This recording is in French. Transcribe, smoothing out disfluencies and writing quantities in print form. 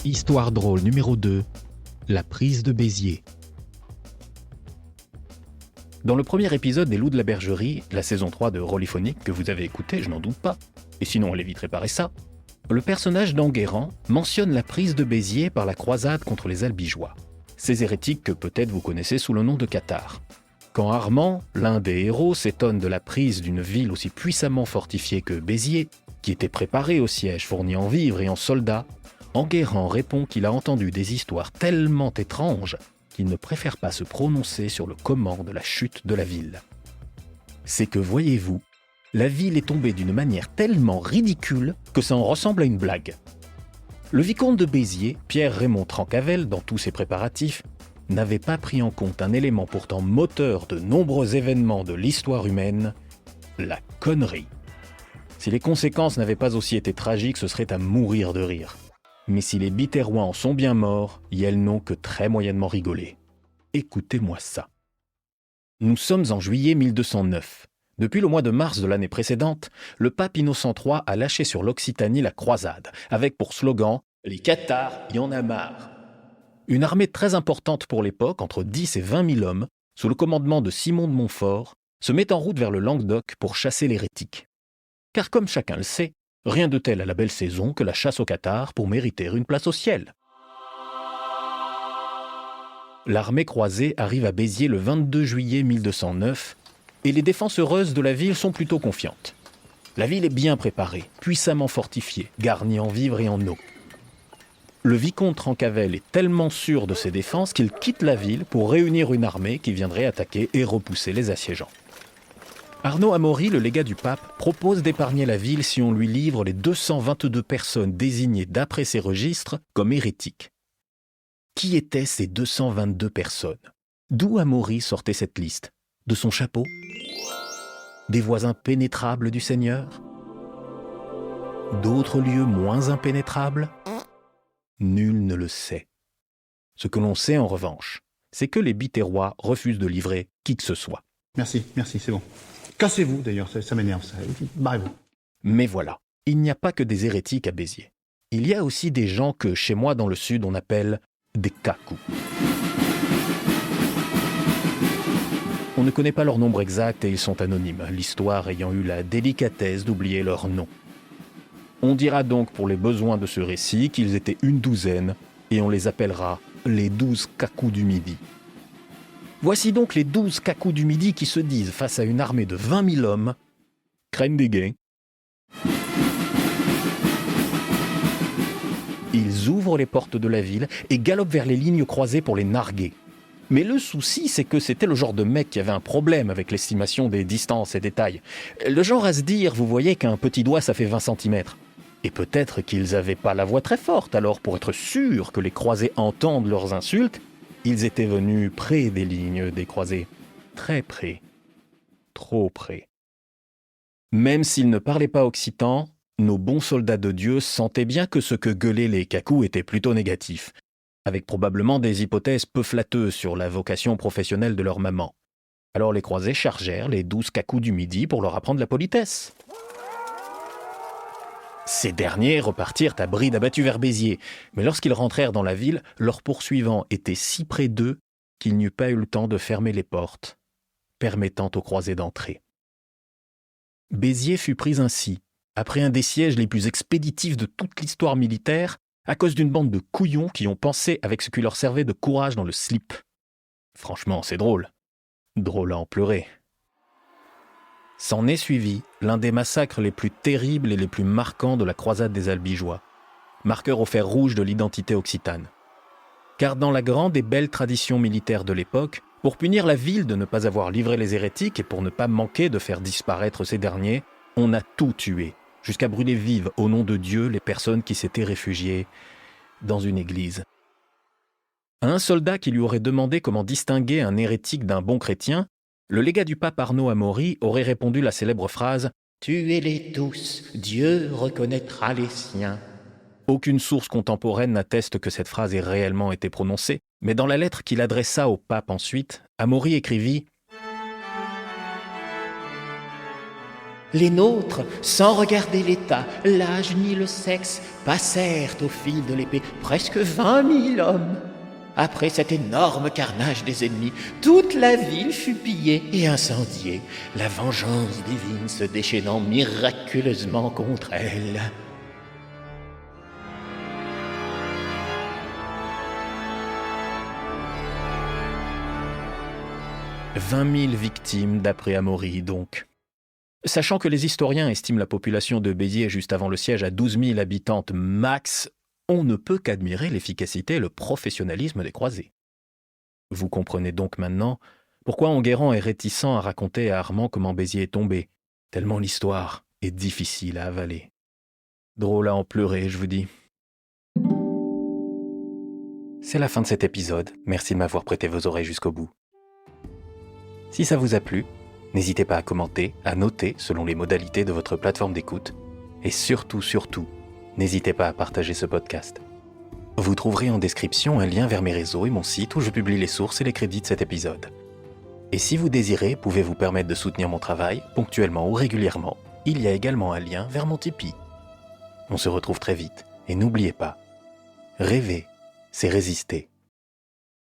Histoire drôle numéro 2, la prise de Béziers. Dans le premier épisode des Loups de la Bergerie, la saison 3 de Rolliphonique, que vous avez écouté, je n'en doute pas, et sinon elle évite réparer ça, le personnage d'Enguerrand mentionne la prise de Béziers par la croisade contre les Albigeois, ces hérétiques que peut-être vous connaissez sous le nom de cathares. Quand Armand, l'un des héros, s'étonne de la prise d'une ville aussi puissamment fortifiée que Béziers, qui était préparée au siège, fournie en vivres et en soldats, Enguerrand répond qu'il a entendu des histoires tellement étranges qu'il ne préfère pas se prononcer sur le comment de la chute de la ville. C'est que, voyez-vous, la ville est tombée d'une manière tellement ridicule que ça en ressemble à une blague. Le vicomte de Béziers, Pierre-Raymond Trencavel, dans tous ses préparatifs, n'avait pas pris en compte un élément pourtant moteur de nombreux événements de l'histoire humaine, la connerie. Si les conséquences n'avaient pas aussi été tragiques, ce serait à mourir de rire. Mais si les Biterrois en sont bien morts, elles n'ont que très moyennement rigolé. Écoutez-moi ça. Nous sommes en juillet 1209. Depuis le mois de mars de l'année précédente, le pape Innocent III a lâché sur l'Occitanie la croisade, avec pour slogan « Les cathares, y en a marre ». Une armée très importante pour l'époque, entre 10 et 20 000 hommes, sous le commandement de Simon de Montfort, se met en route vers le Languedoc pour chasser l'hérétique. Car comme chacun le sait, rien de tel à la belle saison que la chasse aux cathares pour mériter une place au ciel. L'armée croisée arrive à Béziers le 22 juillet 1209 et les défenses heureuses de la ville sont plutôt confiantes. La ville est bien préparée, puissamment fortifiée, garnie en vivres et en eau. Le vicomte Trencavel est tellement sûr de ses défenses qu'il quitte la ville pour réunir une armée qui viendrait attaquer et repousser les assiégeants. Arnaud Amaury, le légat du pape, propose d'épargner la ville si on lui livre les 222 personnes désignées d'après ses registres comme hérétiques. Qui étaient ces 222 personnes? D'où Amaury sortait cette liste? De son chapeau? Des voies impénétrables du Seigneur? D'autres lieux moins impénétrables? Nul ne le sait. Ce que l'on sait en revanche, c'est que les Biterrois refusent de livrer qui que ce soit. Merci, c'est bon. Cassez-vous d'ailleurs, ça m'énerve, ça. Barrez-vous. Mais voilà, il n'y a pas que des hérétiques à Béziers. Il y a aussi des gens que, chez moi dans le sud, on appelle des cacous. On ne connaît pas leur nombre exact et ils sont anonymes, l'histoire ayant eu la délicatesse d'oublier leur nom. On dira donc pour les besoins de ce récit qu'ils étaient une douzaine et on les appellera les 12 cacous du Midi. Voici donc les 12 cacous du Midi qui se disent face à une armée de 20 000 hommes « craignent des gains ». Ils ouvrent les portes de la ville et galopent vers les lignes croisées pour les narguer. Mais le souci, c'est que c'était le genre de mec qui avait un problème avec l'estimation des distances et des tailles. Le genre à se dire, vous voyez qu'un petit doigt ça fait 20 cm. Et peut-être qu'ils n'avaient pas la voix très forte, alors pour être sûrs que les croisés entendent leurs insultes, ils étaient venus près des lignes des croisés. Très près. Trop près. Même s'ils ne parlaient pas occitan, nos bons soldats de Dieu sentaient bien que ce que gueulaient les cacous était plutôt négatif, avec probablement des hypothèses peu flatteuses sur la vocation professionnelle de leur maman. Alors les croisés chargèrent les 12 cacous du Midi pour leur apprendre la politesse. Ces derniers repartirent à bride abattue vers Béziers, mais lorsqu'ils rentrèrent dans la ville, leurs poursuivants étaient si près d'eux qu'il n'y eut pas eu le temps de fermer les portes, permettant aux croisés d'entrer. Béziers fut prise ainsi, après un des sièges les plus expéditifs de toute l'histoire militaire, à cause d'une bande de couillons qui ont pensé avec ce qui leur servait de courage dans le slip. Franchement, c'est drôle. Drôle à en pleurer. S'en est suivi l'un des massacres les plus terribles et les plus marquants de la croisade des Albigeois, marqueur au fer rouge de l'identité occitane. Car dans la grande et belle tradition militaire de l'époque, pour punir la ville de ne pas avoir livré les hérétiques et pour ne pas manquer de faire disparaître ces derniers, on a tout tué, jusqu'à brûler vives au nom de Dieu les personnes qui s'étaient réfugiées dans une église. À un soldat qui lui aurait demandé comment distinguer un hérétique d'un bon chrétien, le légat du pape Arnaud Amaury aurait répondu la célèbre phrase « Tuez-les tous, Dieu reconnaîtra les siens ». Aucune source contemporaine n'atteste que cette phrase ait réellement été prononcée, mais dans la lettre qu'il adressa au pape ensuite, Amaury écrivit « Les nôtres, sans regarder l'état, l'âge ni le sexe, passèrent au fil de l'épée presque 20 000 hommes. Après cet énorme carnage des ennemis, toute la ville fut pillée et incendiée, la vengeance divine se déchaînant miraculeusement contre elle. « 20 000 victimes d'après Amaury, donc. Sachant que les historiens estiment la population de Béziers juste avant le siège à 12 000 habitantes max, on ne peut qu'admirer l'efficacité et le professionnalisme des croisés. Vous comprenez donc maintenant pourquoi Enguerrand est réticent à raconter à Armand comment Béziers est tombé, tellement l'histoire est difficile à avaler. Drôle à en pleurer, je vous dis. C'est la fin de cet épisode, merci de m'avoir prêté vos oreilles jusqu'au bout. Si ça vous a plu, n'hésitez pas à commenter, à noter selon les modalités de votre plateforme d'écoute, et surtout, n'hésitez pas à partager ce podcast. Vous trouverez en description un lien vers mes réseaux et mon site où je publie les sources et les crédits de cet épisode. Et si vous désirez, pouvez vous permettre de soutenir mon travail, ponctuellement ou régulièrement, il y a également un lien vers mon Tipeee. On se retrouve très vite, et n'oubliez pas, rêver, c'est résister.